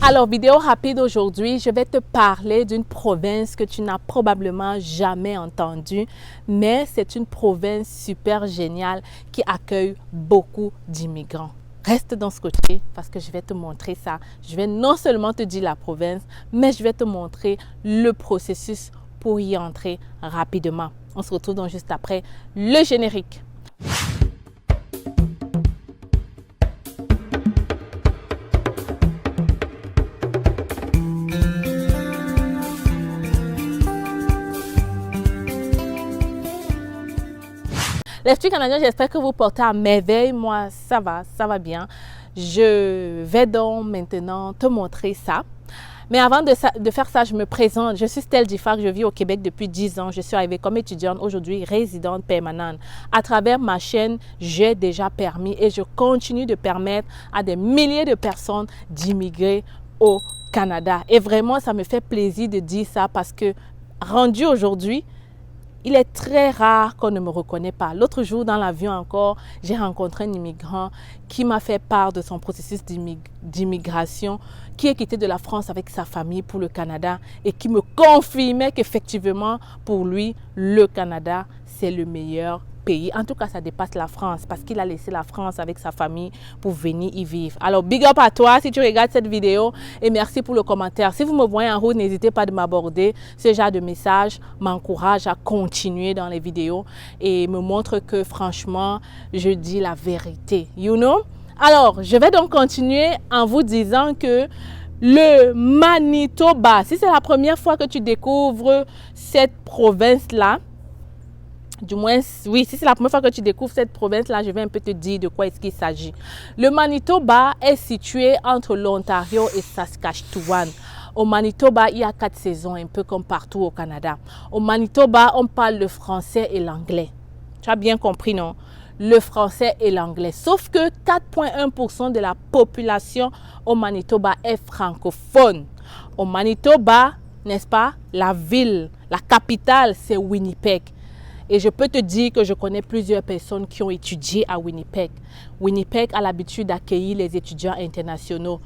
Alors, vidéo rapide aujourd'hui, je vais te parler d'une province que tu n'as probablement jamais entendue, mais c'est une province super géniale qui accueille beaucoup d'immigrants. Reste dans ce côté parce que je vais te montrer ça. Je vais non seulement te dire la province, mais je vais te montrer le processus pour y entrer rapidement. On se retrouve donc juste après le générique. Les petits Canadiens, j'espère que vous portez à merveille. Moi, ça va bien. Je vais donc maintenant te montrer ça. Mais avant de faire ça, je me présente. Je suis Stell Diffard, je vis au Québec depuis 10 ans. Je suis arrivée comme étudiante, aujourd'hui résidente permanente. À travers ma chaîne, j'ai déjà permis et je continue de permettre à des milliers de personnes d'immigrer au Canada. Et vraiment, ça me fait plaisir de dire ça parce que rendu aujourd'hui, il est très rare qu'on ne me reconnaisse pas. L'autre jour, dans l'avion encore, j'ai rencontré un immigrant qui m'a fait part de son processus d'immigration, qui est quitté de la France avec sa famille pour le Canada et qui me confirmait qu'effectivement, pour lui, le Canada, c'est le meilleur pays. En tout cas, ça dépasse la France parce qu'il a laissé la France avec sa famille pour venir y vivre. Alors, big up à toi si tu regardes cette vidéo et merci pour le commentaire. Si vous me voyez en route, n'hésitez pas de m'aborder. Ce genre de message m'encourage à continuer dans les vidéos et me montre que franchement, je dis la vérité. You know? Alors, je vais donc continuer en vous disant que le Manitoba, si c'est la première fois que tu découvres cette province-là, du moins, oui, si c'est la première fois que tu découvres cette province-là, je vais un peu te dire de quoi est-ce qu'il s'agit. Le Manitoba est situé entre l'Ontario et Saskatchewan. Au Manitoba, il y a 4 saisons, un peu comme partout au Canada. Au Manitoba, on parle le français et l'anglais. Tu as bien compris, non? Le français et l'anglais. Sauf que 4,1% de la population au Manitoba est francophone. Au Manitoba, n'est-ce pas, la ville, la capitale, c'est Winnipeg. Et je peux te dire que je connais plusieurs personnes qui ont étudié à Winnipeg. Winnipeg a l'habitude d'accueillir les étudiants internationaux.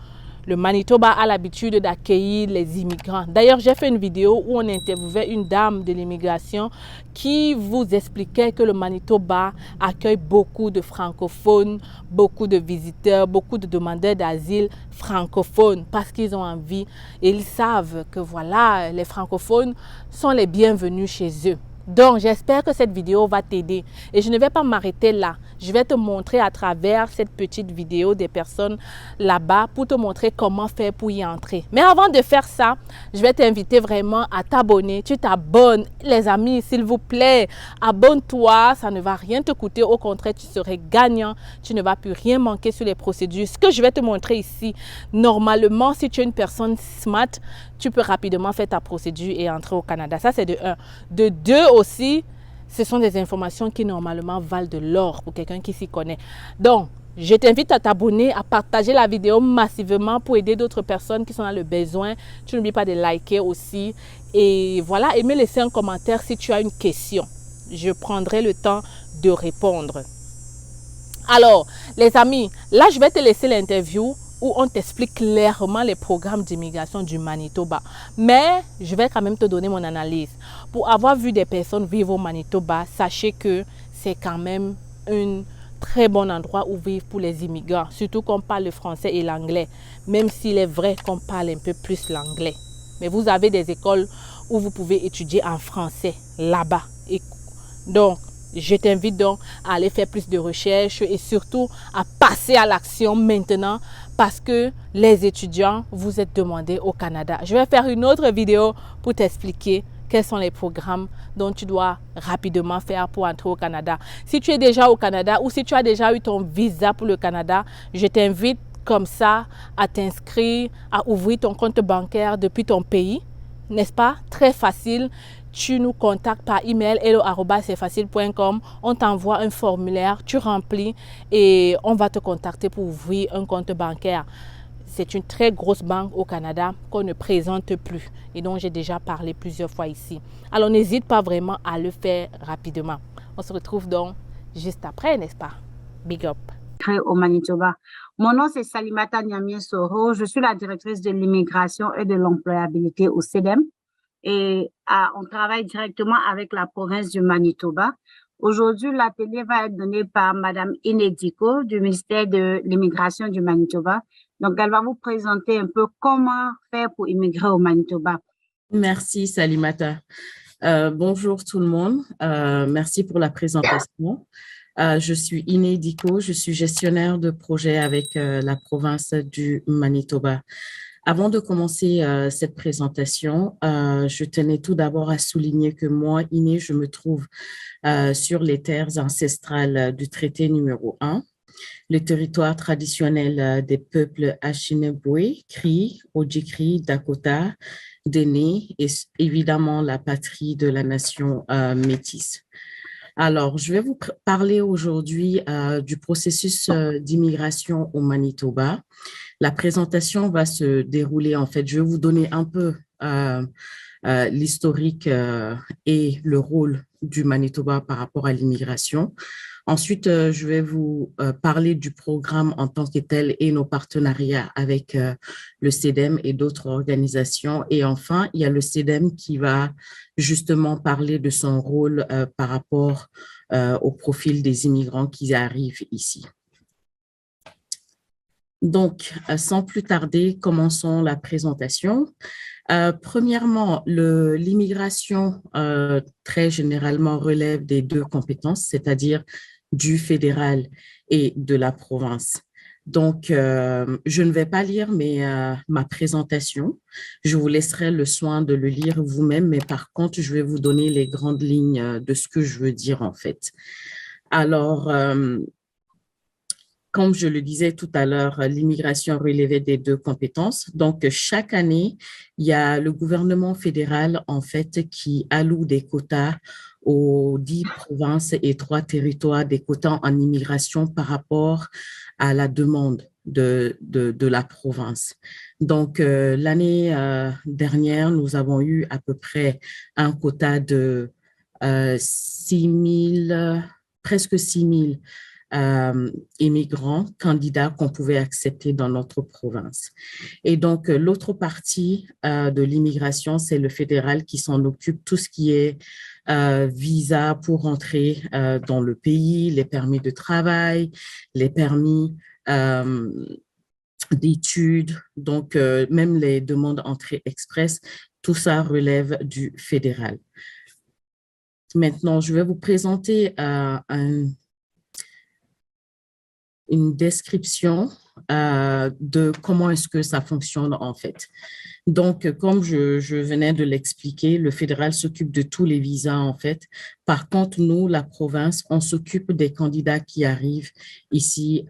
Le Manitoba a l'habitude d'accueillir les immigrants. D'ailleurs, j'ai fait une vidéo où on interviewait une dame de l'immigration qui vous expliquait que le Manitoba accueille beaucoup de francophones, beaucoup de visiteurs, beaucoup de demandeurs d'asile francophones parce qu'ils ont envie et ils savent que voilà, les francophones sont les bienvenus chez eux. Donc, j'espère que cette vidéo va t'aider. Et je ne vais pas m'arrêter là. Je vais te montrer à travers cette petite vidéo des personnes là-bas pour te montrer comment faire pour y entrer. Mais avant de faire ça, je vais t'inviter vraiment à t'abonner. Tu t'abonnes. Les amis, s'il vous plaît, abonne-toi. Ça ne va rien te coûter. Au contraire, tu serais gagnant. Tu ne vas plus rien manquer sur les procédures. Ce que je vais te montrer ici, normalement, si tu es une personne smart, tu peux rapidement faire ta procédure et entrer au Canada. Ça, c'est de 1. De 2 aussi, ce sont des informations qui normalement valent de l'or pour quelqu'un qui s'y connaît. Donc, je t'invite à t'abonner, à partager la vidéo massivement pour aider d'autres personnes qui sont dans le besoin. Tu n'oublies pas de liker aussi. Et voilà, et me laisser un commentaire si tu as une question. Je prendrai le temps de répondre. Alors, les amis, là, je vais te laisser l'interview où on t'explique clairement les programmes d'immigration du Manitoba. Mais je vais quand même te donner mon analyse. Pour avoir vu des personnes vivre au Manitoba, sachez que c'est quand même un très bon endroit où vivre pour les immigrants. Surtout qu'on parle le français et l'anglais. Même s'il est vrai qu'on parle un peu plus l'anglais. Mais vous avez des écoles où vous pouvez étudier en français là-bas. Donc, je t'invite donc à aller faire plus de recherches et surtout à passer à l'action maintenant parce que les étudiants, vous êtes demandés au Canada. Je vais faire une autre vidéo pour t'expliquer quels sont les programmes dont tu dois rapidement faire pour entrer au Canada. Si tu es déjà au Canada ou si tu as déjà eu ton visa pour le Canada, je t'invite comme ça à t'inscrire, à ouvrir ton compte bancaire depuis ton pays. N'est-ce pas? Très facile. Tu nous contactes par email hello@cetfacile.com. On t'envoie un formulaire, tu remplis et on va te contacter pour ouvrir un compte bancaire. C'est une très grosse banque au Canada qu'on ne présente plus et dont j'ai déjà parlé plusieurs fois ici. Alors n'hésite pas vraiment à le faire rapidement. On se retrouve donc juste après, n'est-ce pas? Big up. Au Manitoba. Mon nom, c'est Salimata Niamien Soro. Je suis la directrice de l'immigration et de l'employabilité au CEDEM et on travaille directement avec la province du Manitoba. Aujourd'hui, l'atelier va être donné par Madame Inediko du ministère de l'immigration du Manitoba. Donc, elle va vous présenter un peu comment faire pour immigrer au Manitoba. Merci, Salimata. Bonjour tout le monde. Merci pour la présentation. Je suis Inediko, je suis gestionnaire de projet avec la province du Manitoba. Avant de commencer cette présentation, je tenais tout d'abord à souligner que moi, Iné, je me trouve sur les terres ancestrales du traité numéro 1, le territoire traditionnel des peuples Assiniboé, Cri, Ojibwe, Dakota, Dene et évidemment la patrie de la nation métisse. Alors, je vais vous parler aujourd'hui du processus d'immigration au Manitoba. La présentation va se dérouler, en fait, je vais vous donner un peu l'historique et le rôle du Manitoba par rapport à l'immigration. Ensuite, je vais vous parler du programme en tant que tel et nos partenariats avec le CEDEM et d'autres organisations. Et enfin, il y a le CEDEM qui va justement parler de son rôle par rapport au profil des immigrants qui arrivent ici. Donc, sans plus tarder, commençons la présentation. Premièrement, l'immigration très généralement relève des deux compétences, c'est-à-dire du fédéral et de la province. Donc, je ne vais pas lire ma présentation. Je vous laisserai le soin de le lire vous-même, mais par contre, je vais vous donner les grandes lignes de ce que je veux dire en fait. Alors, comme je le disais tout à l'heure, l'immigration relevait des deux compétences. Donc, chaque année, il y a le gouvernement fédéral, en fait, qui alloue des quotas aux 10 provinces et 3 territoires, des quotas en immigration par rapport à la demande de la province. Donc, l'année dernière, nous avons eu à peu près un quota de 6 000, presque 6 000 immigrants, candidats qu'on pouvait accepter dans notre province. Et donc, l'autre partie de l'immigration, c'est le fédéral qui s'en occupe, tout ce qui est visa pour entrer dans le pays, les permis de travail, les permis d'études, donc même les demandes entrée express, tout ça relève du fédéral. Maintenant, je vais vous présenter une description de comment est-ce que ça fonctionne en fait. Donc, comme je venais de l'expliquer, le fédéral s'occupe de tous les visas en fait. Par contre, nous, la province, on s'occupe des candidats qui arrivent ici,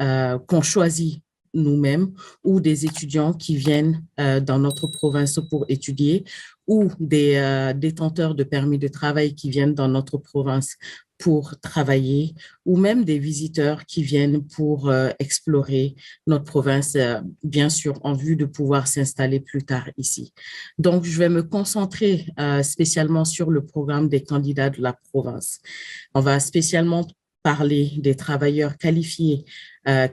qu'on choisit nous-mêmes, ou des étudiants qui viennent dans notre province pour étudier, ou des détenteurs de permis de travail qui viennent dans notre province pour travailler, ou même des visiteurs qui viennent pour explorer notre province, bien sûr, en vue de pouvoir s'installer plus tard ici. Donc, je vais me concentrer spécialement sur le programme des candidats de la province. On va spécialement parler des travailleurs qualifiés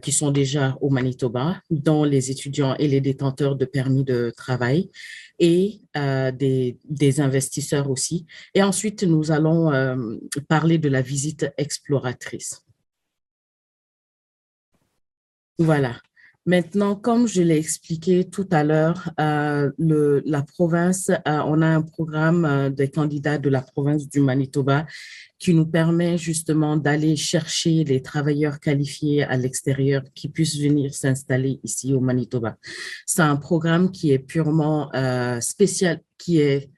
qui sont déjà au Manitoba, dont les étudiants et les détenteurs de permis de travail, et des investisseurs aussi. Et ensuite, nous allons parler de la visite exploratrice. Voilà. Maintenant, comme je l'ai expliqué tout à l'heure, la province, on a un programme des candidats de la province du Manitoba qui nous permet justement d'aller chercher les travailleurs qualifiés à l'extérieur qui puissent venir s'installer ici au Manitoba. C'est un programme qui est purement spécial, qui est,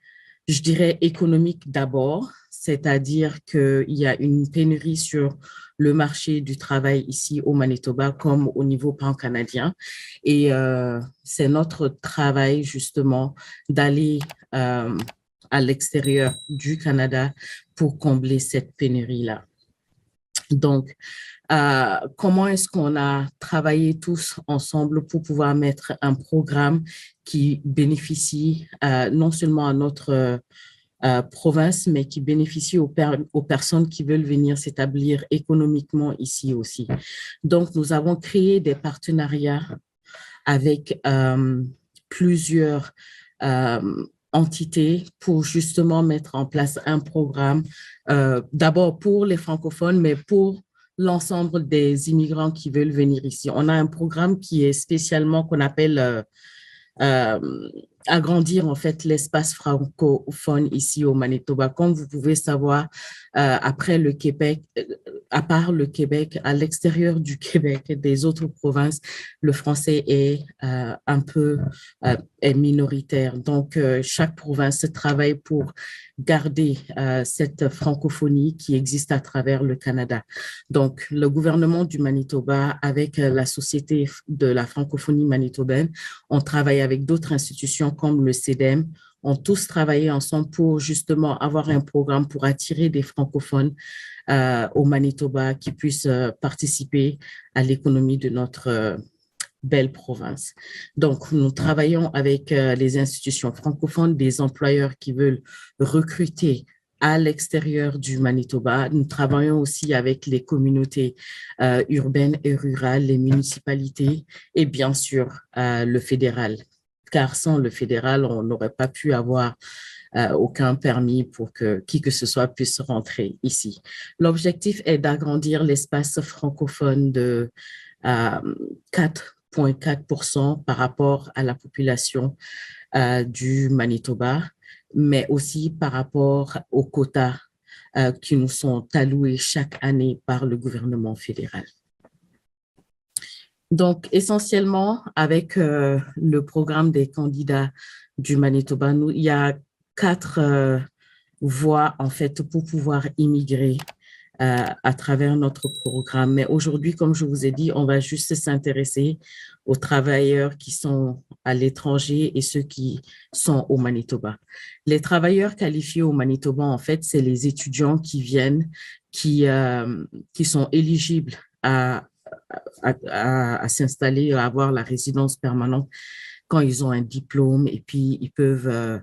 je dirais, économique d'abord, c'est-à-dire qu'il y a une pénurie sur le marché du travail ici au Manitoba comme au niveau pan-canadien. Et c'est notre travail justement d'aller à l'extérieur du Canada pour combler cette pénurie-là. Donc, comment est-ce qu'on a travaillé tous ensemble pour pouvoir mettre un programme qui bénéficie non seulement à notre province, mais qui bénéficie aux personnes qui veulent venir s'établir économiquement ici aussi. Donc, nous avons créé des partenariats avec plusieurs entités pour justement mettre en place un programme, d'abord pour les francophones, mais pour l'ensemble des immigrants qui veulent venir ici. On a un programme qui est spécialement qu'on appelle agrandir en fait l'espace francophone ici au Manitoba. Comme vous pouvez savoir, après le Québec, à part le Québec, à l'extérieur du Québec et des autres provinces, le français est un peu est minoritaire. Donc, chaque province travaille pour garder cette francophonie qui existe à travers le Canada. Donc, le gouvernement du Manitoba, avec la Société de la francophonie manitobaine, on travaille avec d'autres institutions comme le CEDEM, ont tous travaillé ensemble pour justement avoir un programme pour attirer des francophones au Manitoba qui puissent participer à l'économie de notre belle province. Donc, nous travaillons avec les institutions francophones, des employeurs qui veulent recruter à l'extérieur du Manitoba. Nous travaillons aussi avec les communautés urbaines et rurales, les municipalités et bien sûr le fédéral. Car sans le fédéral, on n'aurait pas pu avoir aucun permis pour que qui que ce soit puisse rentrer ici. L'objectif est d'agrandir l'espace francophone de 4,4% par rapport à la population du Manitoba, mais aussi par rapport aux quotas qui nous sont alloués chaque année par le gouvernement fédéral. Donc, essentiellement, avec le programme des candidats du Manitoba, il y a 4 voies, en fait, pour pouvoir immigrer à travers notre programme. Mais aujourd'hui, comme je vous ai dit, on va juste s'intéresser aux travailleurs qui sont à l'étranger et ceux qui sont au Manitoba. Les travailleurs qualifiés au Manitoba, en fait, c'est les étudiants qui viennent, qui sont éligibles à s'installer, à avoir la résidence permanente quand ils ont un diplôme et puis ils peuvent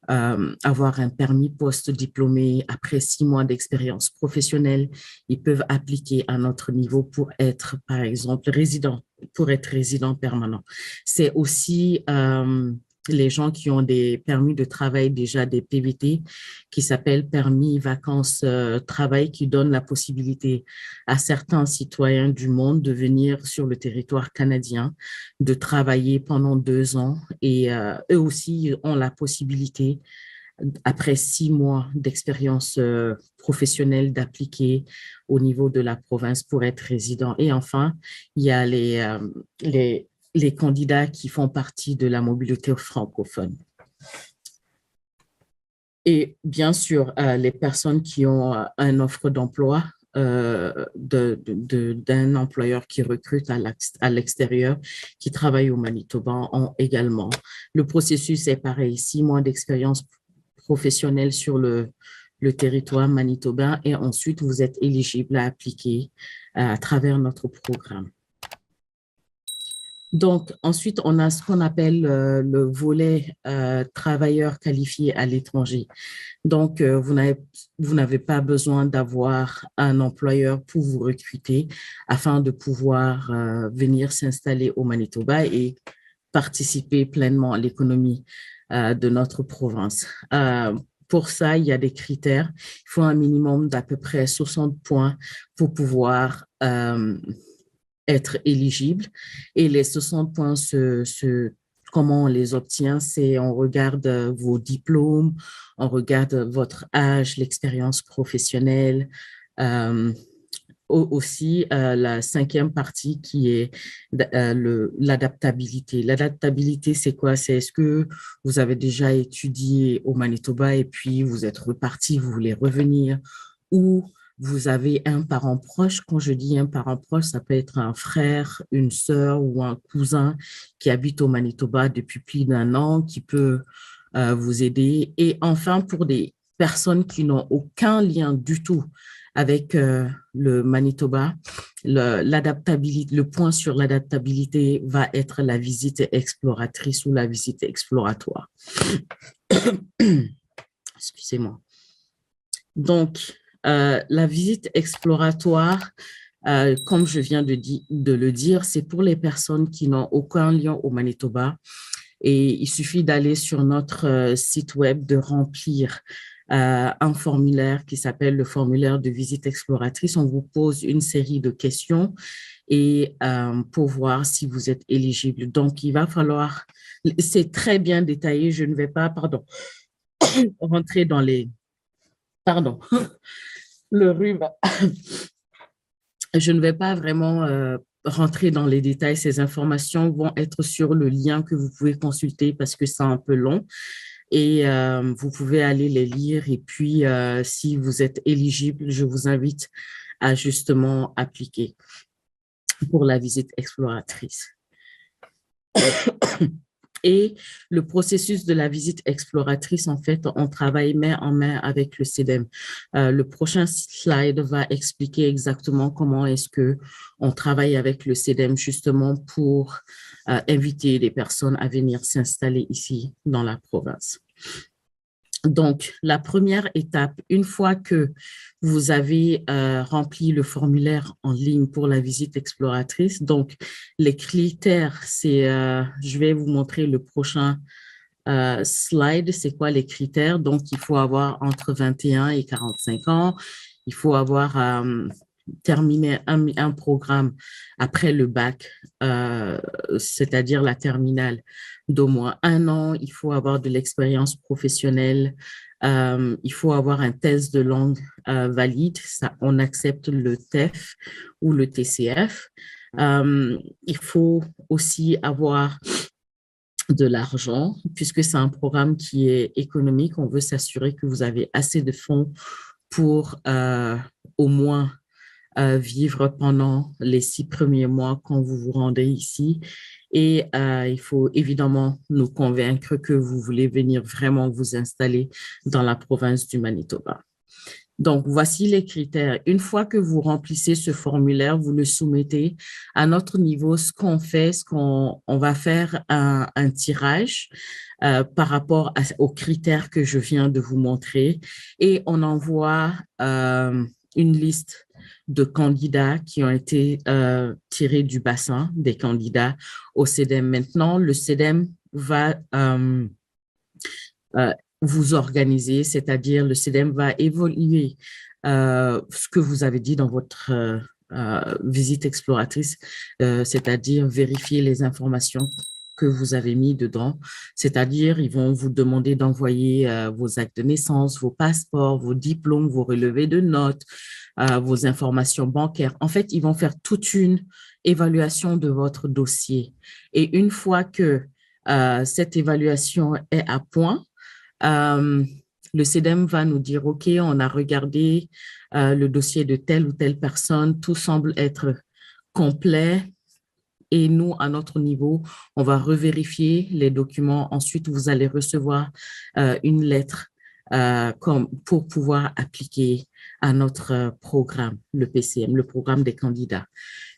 avoir un permis post-diplômé après 6 mois d'expérience professionnelle. Ils peuvent appliquer à notre niveau pour être, par exemple, pour être résident permanent. C'est aussi les gens qui ont des permis de travail, déjà des PVT, qui s'appellent permis vacances-travail, qui donnent la possibilité à certains citoyens du monde de venir sur le territoire canadien, de travailler pendant 2 ans. Et eux aussi ont la possibilité, après 6 mois d'expérience professionnelle, d'appliquer au niveau de la province pour être résident. Et enfin, il y a les candidats qui font partie de la mobilité francophone. Et bien sûr, les personnes qui ont une offre d'emploi d'un employeur qui recrute à l'extérieur, qui travaille au Manitoba ont également. Le processus est pareil, 6 mois d'expérience professionnelle sur le territoire manitobain et ensuite vous êtes éligible à appliquer à travers notre programme. Donc, ensuite, on a ce qu'on appelle le volet travailleurs qualifiés à l'étranger. Donc, vous n'avez pas besoin d'avoir un employeur pour vous recruter afin de pouvoir venir s'installer au Manitoba et participer pleinement à l'économie de notre province. Pour ça, il y a des critères. Il faut un minimum d'à peu près 60 points pour pouvoir être éligible. Et les 60 points, comment on les obtient, c'est on regarde vos diplômes, on regarde votre âge, l'expérience professionnelle, aussi la 5e partie qui est l'adaptabilité. L'adaptabilité, c'est quoi? C'est est-ce que vous avez déjà étudié au Manitoba et puis vous êtes reparti, vous voulez revenir, ou vous avez un parent proche. Quand je dis un parent proche, ça peut être un frère, une sœur ou un cousin qui habite au Manitoba depuis plus d'1 an, qui peut vous aider. Et enfin, pour des personnes qui n'ont aucun lien du tout avec le Manitoba, le point sur l'adaptabilité va être la visite exploratrice ou la visite exploratoire. Excusez-moi. Donc, la visite exploratoire, comme je viens de le dire, c'est pour les personnes qui n'ont aucun lien au Manitoba. Et il suffit d'aller sur notre site web, de remplir un formulaire qui s'appelle le formulaire de visite exploratrice. On vous pose une série de questions et pour voir si vous êtes éligible. Donc, il va falloir, c'est très bien détaillé, je ne vais pas, rentrer dans les, le rhume. Je ne vais pas vraiment rentrer dans les détails. Ces informations vont être sur le lien que vous pouvez consulter parce que c'est un peu long et vous pouvez aller les lire. Et puis, si vous êtes éligible, je vous invite à justement appliquer pour la visite exploratrice. Et le processus de la visite exploratrice, en fait, on travaille main en main avec le CEDEM. Le prochain slide va expliquer exactement comment est-ce que on travaille avec le CEDEM justement pour inviter les personnes à venir s'installer ici dans la province. Donc, la première étape, une fois que vous avez rempli le formulaire en ligne pour la visite exploratrice, donc les critères, c'est, je vais vous montrer le prochain slide, c'est quoi les critères. Donc, il faut avoir entre 21 et 45 ans, il faut avoir terminé un programme après le bac, c'est-à-dire la terminale d'au moins 1 an, il faut avoir de l'expérience professionnelle, il faut avoir un test de langue valide, ça, on accepte le TEF ou le TCF. Il faut aussi avoir de l'argent, puisque c'est un programme qui est économique, on veut s'assurer que vous avez assez de fonds pour au moins vivre pendant les 6 premiers mois quand vous vous rendez ici. Et il faut évidemment nous convaincre que vous voulez venir vraiment vous installer dans la province du Manitoba. Donc, voici les critères. Une fois que vous remplissez ce formulaire, vous le soumettez à notre niveau. Ce qu'on fait, on va faire un tirage par rapport aux critères que je viens de vous montrer et on envoie une liste de candidats qui ont été tirés du bassin des candidats au CEDEM. Maintenant, le CEDEM va vous organiser, c'est-à-dire le CEDEM va évaluer ce que vous avez dit dans votre visite exploratrice, c'est-à-dire vérifier les informations que vous avez mis dedans, c'est-à-dire ils vont vous demander d'envoyer vos actes de naissance, vos passeports, vos diplômes, vos relevés de notes, vos informations bancaires. En fait, ils vont faire toute une évaluation de votre dossier. Et une fois que cette évaluation est à point, le CEDEM va nous dire, OK, on a regardé le dossier de telle ou telle personne, tout semble être complet. Et nous, à notre niveau, on va revérifier les documents. Ensuite, vous allez recevoir une lettre pour pouvoir appliquer à notre programme, le PCM, le programme des candidats.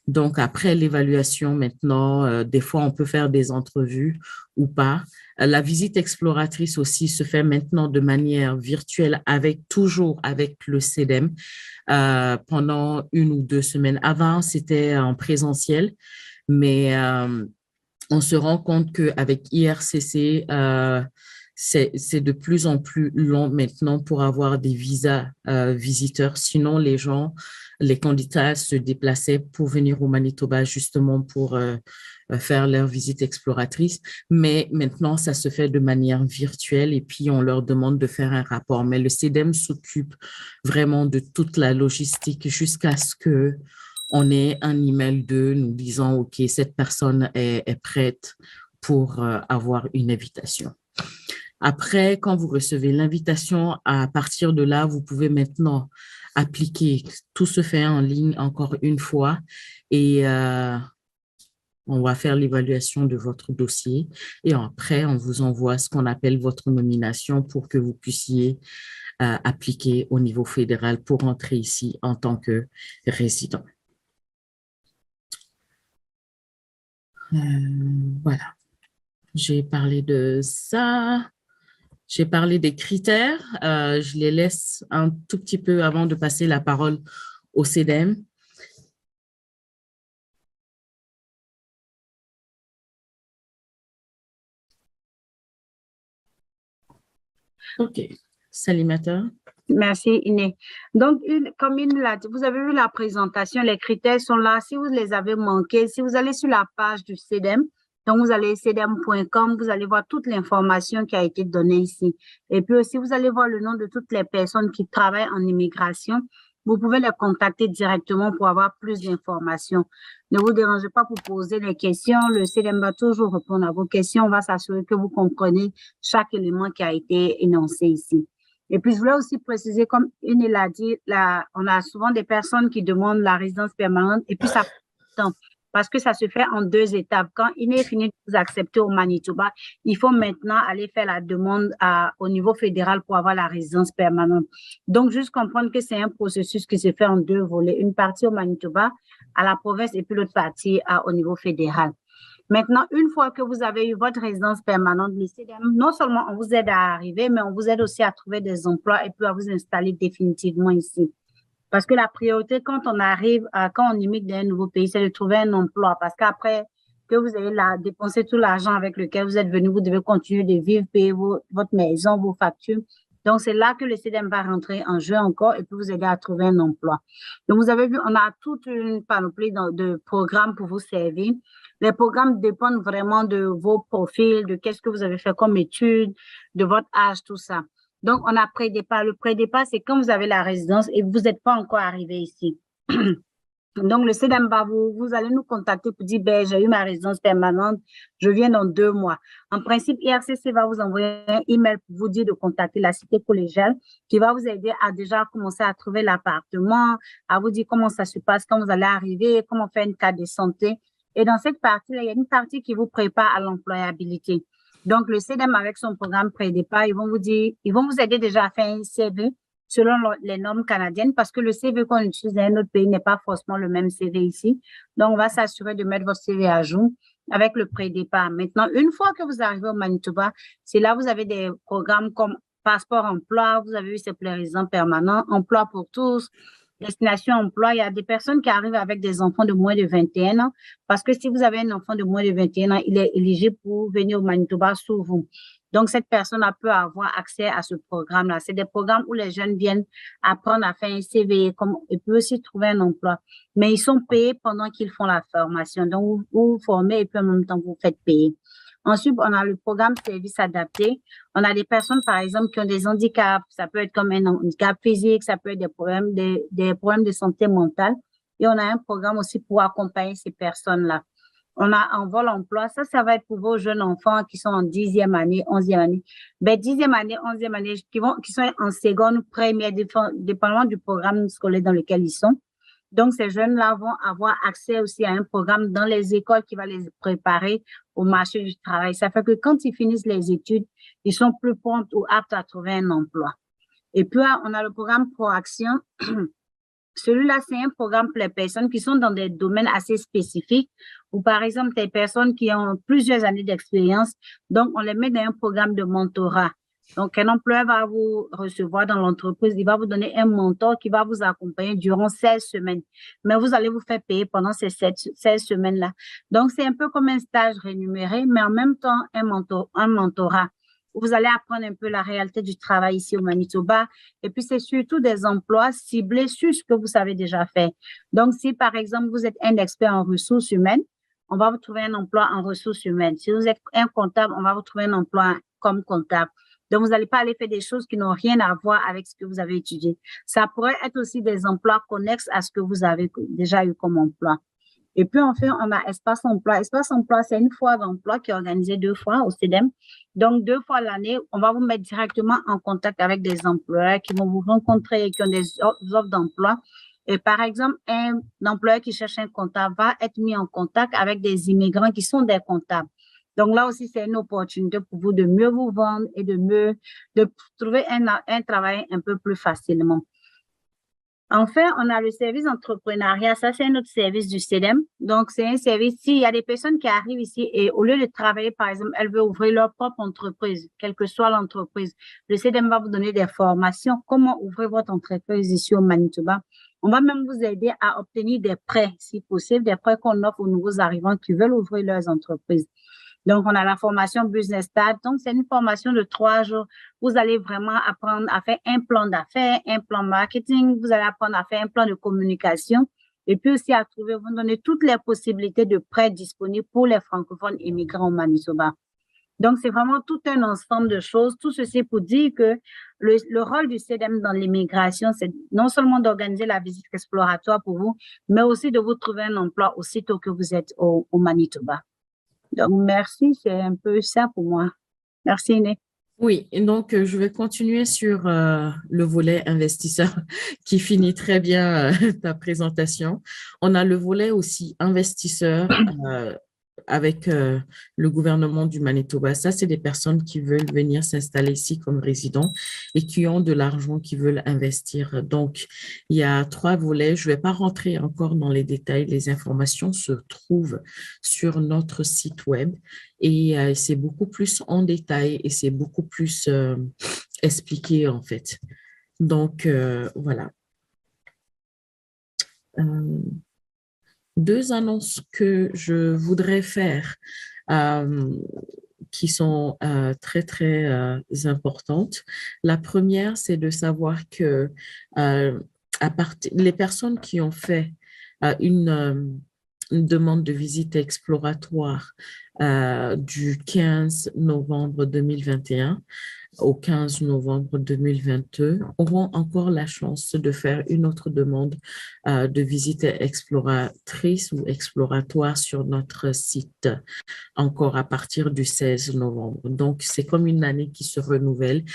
Donc, après l'évaluation, maintenant, des fois, on peut faire des entrevues ou pas. La visite exploratrice aussi se fait maintenant de manière virtuelle toujours avec le CEDEM pendant 1 ou 2 semaines. Avant, c'était en présentiel, mais on se rend compte qu'avec IRCC, c'est de plus en plus long maintenant pour avoir des visas visiteurs. Sinon, les candidats se déplaçaient pour venir au Manitoba justement pour faire leur visite exploratrice. Mais maintenant, ça se fait de manière virtuelle et puis on leur demande de faire un rapport. Mais le CEDEM s'occupe vraiment de toute la logistique jusqu'à ce que on ait un email d'eux nous disant, OK, cette personne est prête pour avoir une invitation. Après, quand vous recevez l'invitation, à partir de là, vous pouvez maintenant appliquer. Tout se fait en ligne encore une fois et on va faire l'évaluation de votre dossier et après, on vous envoie ce qu'on appelle votre nomination pour que vous puissiez appliquer au niveau fédéral pour entrer ici en tant que résident. Voilà, j'ai parlé de ça. J'ai parlé des critères. Je les laisse un tout petit peu avant de passer la parole au CDM. OK. Salimata. Merci, Iné. Donc, comme Iné l'a dit, vous avez vu la présentation, les critères sont là. Si vous les avez manqués, si vous allez sur la page du CEDEM, donc vous allez cedem.com, vous allez voir toute l'information qui a été donnée ici. Et puis aussi, vous allez voir le nom de toutes les personnes qui travaillent en immigration. Vous pouvez les contacter directement pour avoir plus d'informations. Ne vous dérangez pas pour poser des questions. Le CEDEM va toujours répondre à vos questions. On va s'assurer que vous comprenez chaque élément qui a été énoncé ici. Et puis, je voulais aussi préciser, comme Iné l'a dit, on a souvent des personnes qui demandent la résidence permanente et puis ça prend du temps parce que ça se fait en 2 étapes. Quand Iné finit de vous accepter au Manitoba, il faut maintenant aller faire la demande au niveau fédéral pour avoir la résidence permanente. Donc, juste comprendre que c'est un processus qui se fait en 2 volets. Une partie au Manitoba, à la province, et puis l'autre partie au niveau fédéral. Maintenant, une fois que vous avez eu votre résidence permanente, le CDM, non seulement on vous aide à arriver, mais on vous aide aussi à trouver des emplois et puis à vous installer définitivement ici. Parce que la priorité quand on arrive, quand on immigre dans un nouveau pays, c'est de trouver un emploi. Parce qu'après que vous ayez dépensé tout l'argent avec lequel vous êtes venu, vous devez continuer de vivre, payer votre maison, vos factures. Donc, c'est là que le CDM va rentrer en jeu encore et puis vous aider à trouver un emploi. Donc, vous avez vu, on a toute une panoplie de programmes pour vous servir. Les programmes dépendent vraiment de vos profils, de qu'est-ce que vous avez fait comme études, de votre âge, tout ça. Donc, on a pré-départ. Le pré-départ, c'est quand vous avez la résidence et vous n'êtes pas encore arrivé ici. Donc, le CEDEM, vous allez nous contacter pour dire, ben, j'ai eu ma résidence permanente, je viens dans 2 mois. En principe, IRCC va vous envoyer un email pour vous dire de contacter la cité collégiale qui va vous aider à déjà commencer à trouver l'appartement, à vous dire comment ça se passe quand vous allez arriver, comment faire une carte de santé. Et dans cette partie-là, il y a une partie qui vous prépare à l'employabilité. Donc, le CEDEM, avec son programme pré-départ, ils vont vous aider déjà à faire un CV selon les normes canadiennes, parce que le CV qu'on utilise dans un autre pays n'est pas forcément le même CV ici. Donc, on va s'assurer de mettre votre CV à jour avec le pré-départ. Maintenant, une fois que vous arrivez au Manitoba, c'est là que vous avez des programmes comme Passeport emploi, vous avez eu ces résidents permanents, Emploi pour tous, Destination emploi. Il y a des personnes qui arrivent avec des enfants de moins de 21 ans, parce que si vous avez un enfant de moins de 21 ans, il est éligible pour venir au Manitoba sous vous. Donc, cette personne peut avoir accès à ce programme-là. C'est des programmes où les jeunes viennent apprendre à faire un CV et peuvent aussi trouver un emploi. Mais ils sont payés pendant qu'ils font la formation. Donc, vous vous formez et puis en même temps, vous faites payer. Ensuite, on a le programme service adapté. On a des personnes, par exemple, qui ont des handicaps. Ça peut être comme un handicap physique, ça peut être des problèmes de santé mentale. Et on a un programme aussi pour accompagner ces personnes-là. On a un vol emploi. Ça va être pour vos jeunes enfants qui sont en 10e année, 11e année. Ben, 10e année, 11e année, qui sont en seconde ou première, dépendamment du programme scolaire dans lequel ils sont. Donc, ces jeunes-là vont avoir accès aussi à un programme dans les écoles qui va les préparer au marché du travail. Ça fait que quand ils finissent les études, ils sont plus prompts ou aptes à trouver un emploi. Et puis, on a le programme Proaction. Celui-là, c'est un programme pour les personnes qui sont dans des domaines assez spécifiques ou par exemple des personnes qui ont plusieurs années d'expérience. Donc, on les met dans un programme de mentorat. Donc, un employeur va vous recevoir dans l'entreprise, il va vous donner un mentor qui va vous accompagner durant 16 semaines. Mais vous allez vous faire payer pendant ces 16 semaines-là. Donc, c'est un peu comme un stage rémunéré, mais en même temps, un mentorat. Vous allez apprendre un peu la réalité du travail ici au Manitoba. Et puis, c'est surtout des emplois ciblés sur ce que vous savez déjà faire. Donc, si, par exemple, vous êtes un expert en ressources humaines, on va vous trouver un emploi en ressources humaines. Si vous êtes un comptable, on va vous trouver un emploi comme comptable. Donc, vous n'allez pas aller faire des choses qui n'ont rien à voir avec ce que vous avez étudié. Ça pourrait être aussi des emplois connexes à ce que vous avez déjà eu comme emploi. Et puis, enfin, on a Espace Emploi. Espace Emploi, c'est une fois d'emploi qui est organisée 2 fois au CEDEM. Donc, 2 fois l'année, on va vous mettre directement en contact avec des employeurs qui vont vous rencontrer et qui ont des offres d'emploi. Et par exemple, un employeur qui cherche un comptable va être mis en contact avec des immigrants qui sont des comptables. Donc, là aussi, c'est une opportunité pour vous de mieux vous vendre et de trouver un travail un peu plus facilement. Enfin, on a le service entrepreneuriat. Ça, c'est un autre service du CEDEM. Donc, c'est un service, s'il y a des personnes qui arrivent ici et au lieu de travailler, par exemple, elles veulent ouvrir leur propre entreprise, quelle que soit l'entreprise, le CEDEM va vous donner des formations. Comment ouvrir votre entreprise ici au Manitoba? On va même vous aider à obtenir des prêts, si possible, des prêts qu'on offre aux nouveaux arrivants qui veulent ouvrir leurs entreprises. Donc, on a la formation Business Start. Donc, c'est une formation de 3 jours. Vous allez vraiment apprendre à faire un plan d'affaires, un plan marketing. Vous allez apprendre à faire un plan de communication. Et puis aussi à trouver, vous donner toutes les possibilités de prêts disponibles pour les francophones immigrants au Manitoba. Donc, c'est vraiment tout un ensemble de choses. Tout ceci pour dire que le rôle du CEDEM dans l'immigration, c'est non seulement d'organiser la visite exploratoire pour vous, mais aussi de vous trouver un emploi aussitôt que vous êtes au Manitoba. Donc, merci, c'est un peu ça pour moi. Merci, Iné. Oui, et donc je vais continuer sur le volet investisseur qui finit très bien ta présentation. On a le volet aussi investisseur avec le gouvernement du Manitoba. Ça, c'est des personnes qui veulent venir s'installer ici comme résidents et qui ont de l'argent, qui veulent investir. Donc, il y a 3 volets. Je ne vais pas rentrer encore dans les détails. Les informations se trouvent sur notre site web et c'est beaucoup plus en détail et c'est beaucoup plus expliqué en fait. Donc, voilà. 2 annonces que je voudrais faire qui sont très, très importantes. La première, c'est de savoir que les personnes qui ont fait une demande de visite exploratoire du 15 novembre 2021 au 15 novembre 2022 auront encore la chance de faire une autre demande de visite exploratrice ou exploratoire sur notre site encore à partir du 16 novembre. Donc, c'est comme une année qui se renouvelle.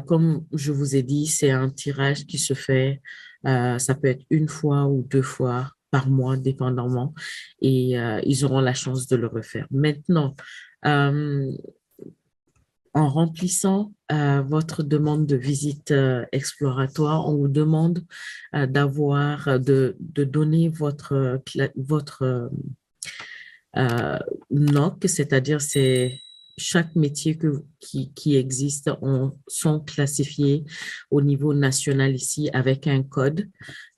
Comme je vous ai dit, c'est un tirage qui se fait, ça peut être 1 fois ou 2 fois par mois, dépendamment, et ils auront la chance de le refaire. Maintenant, en remplissant votre demande de visite exploratoire, on vous demande de donner votre NOC, c'est-à-dire c'est chaque métier qui existe sont classifiés au niveau national ici avec un code.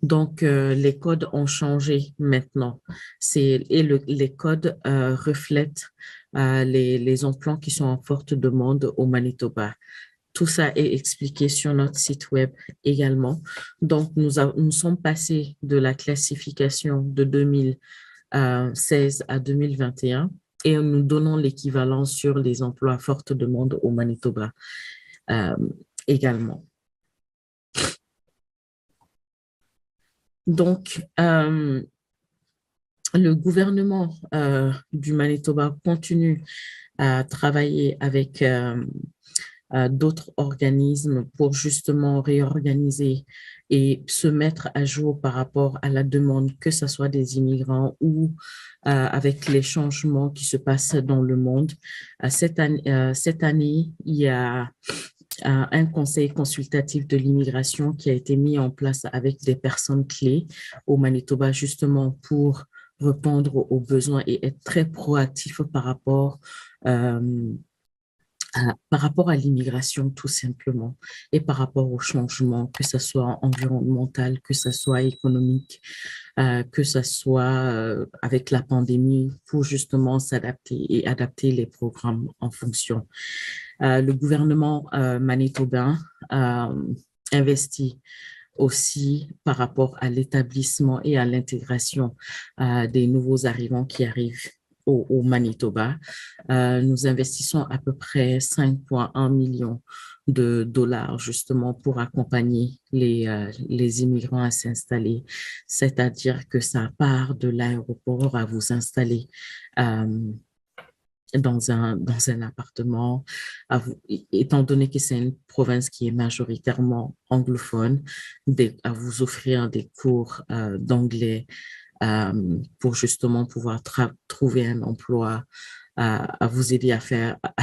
Donc, les codes ont changé maintenant. Les codes reflètent les emplois qui sont en forte demande au Manitoba. Tout ça est expliqué sur notre site web également. Donc, nous sommes passés de la classification de 2016 à 2021 et nous donnons l'équivalent sur les emplois à forte demande au Manitoba également. Donc, le gouvernement du Manitoba continue à travailler avec d'autres organismes pour justement réorganiser et se mettre à jour par rapport à la demande, que ce soit des immigrants ou avec les changements qui se passent dans le monde. Cette année, il y a un conseil consultatif de l'immigration qui a été mis en place avec des personnes clés au Manitoba justement pour répondre aux besoins et être très proactif par rapport à l'immigration tout simplement et par rapport au changement, que ce soit environnemental, que ce soit économique, que ce soit avec la pandémie pour justement s'adapter et adapter les programmes en fonction. Le gouvernement manitobain investit aussi par rapport à l'établissement et à l'intégration des nouveaux arrivants qui arrivent au Manitoba. Nous investissons à peu près 5,1 millions de dollars justement pour accompagner les immigrants à s'installer, c'est-à-dire que ça part de l'aéroport à vous installer dans un appartement, étant donné que c'est une province qui est majoritairement anglophone, à vous offrir des cours d'anglais pour justement pouvoir trouver un emploi, à vous aider à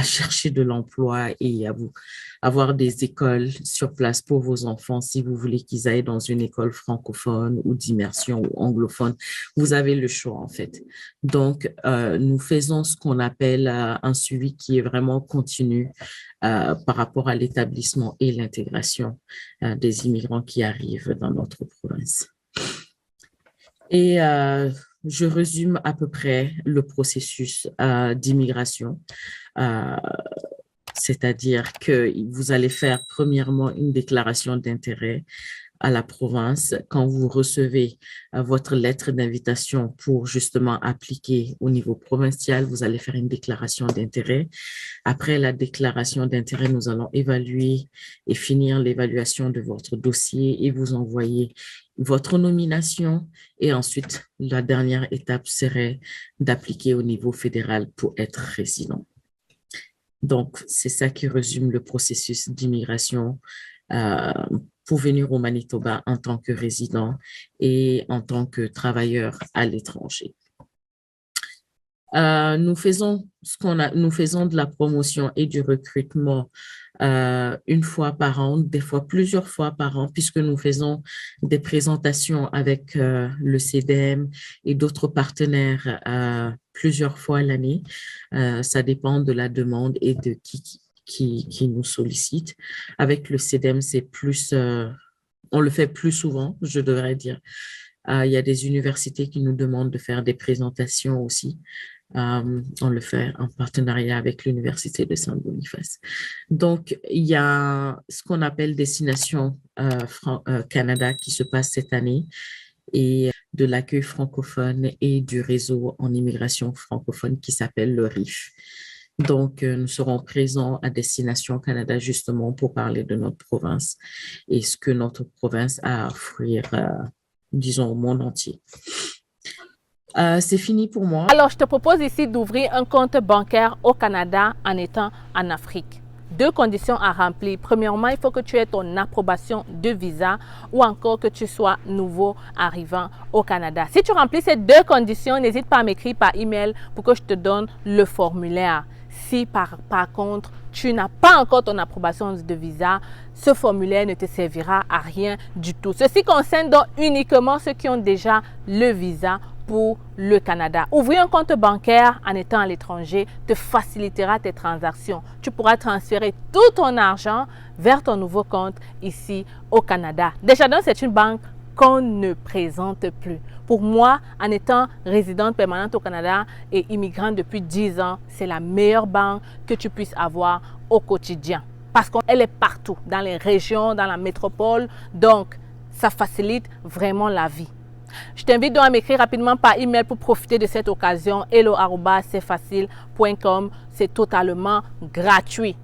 chercher de l'emploi et à vous avoir des écoles sur place pour vos enfants. Si vous voulez qu'ils aillent dans une école francophone ou d'immersion ou anglophone, vous avez le choix en fait. Donc, nous faisons ce qu'on appelle un suivi qui est vraiment continu par rapport à l'établissement et l'intégration des immigrants qui arrivent dans notre province. Et je résume à peu près le processus d'immigration, c'est-à-dire que vous allez faire premièrement une déclaration d'intérêt à la province. Quand vous recevez votre lettre d'invitation pour justement appliquer au niveau provincial, vous allez faire une déclaration d'intérêt. Après la déclaration d'intérêt, nous allons évaluer et finir l'évaluation de votre dossier et vous envoyer votre nomination. Et ensuite, la dernière étape serait d'appliquer au niveau fédéral pour être résident. Donc, c'est ça qui résume le processus d'immigration pour venir au Manitoba en tant que résident et en tant que travailleur à l'étranger. Nous faisons de la promotion et du recrutement une fois par an, des fois plusieurs fois par an, puisque nous faisons des présentations avec le CDM et d'autres partenaires plusieurs fois l'année. Ça dépend de la demande et de qui nous sollicite. Avec le CDM, c'est plus, on le fait plus souvent, je devrais dire. Il y a des universités qui nous demandent de faire des présentations aussi. On le fait en partenariat avec l'Université de Saint-Boniface. Donc, il y a ce qu'on appelle Destination Canada qui se passe cette année et de l'accueil francophone et du réseau en immigration francophone qui s'appelle le RIF. Donc, nous serons présents à Destination Canada justement pour parler de notre province et ce que notre province a à offrir, disons, au monde entier. C'est fini pour moi. Alors, je te propose ici d'ouvrir un compte bancaire au Canada en étant en Afrique. 2 conditions à remplir. Premièrement, il faut que tu aies ton approbation de visa ou encore que tu sois nouveau arrivant au Canada. Si tu remplis ces 2 conditions, n'hésite pas à m'écrire par email pour que je te donne le formulaire. Si par contre, tu n'as pas encore ton approbation de visa, ce formulaire ne te servira à rien du tout. Ceci concerne donc uniquement ceux qui ont déjà le visa pour le Canada. Ouvrir un compte bancaire en étant à l'étranger te facilitera tes transactions. Tu pourras transférer tout ton argent vers ton nouveau compte ici au Canada. Desjardins, c'est une banque qu'on ne présente plus. Pour moi, en étant résidente permanente au Canada et immigrante depuis 10 ans, c'est la meilleure banque que tu puisses avoir au quotidien. Parce qu'elle est partout, dans les régions, dans la métropole. Donc, ça facilite vraiment la vie. Je t'invite donc à m'écrire rapidement par email pour profiter de cette occasion. hello@cfacile.com. C'est totalement gratuit.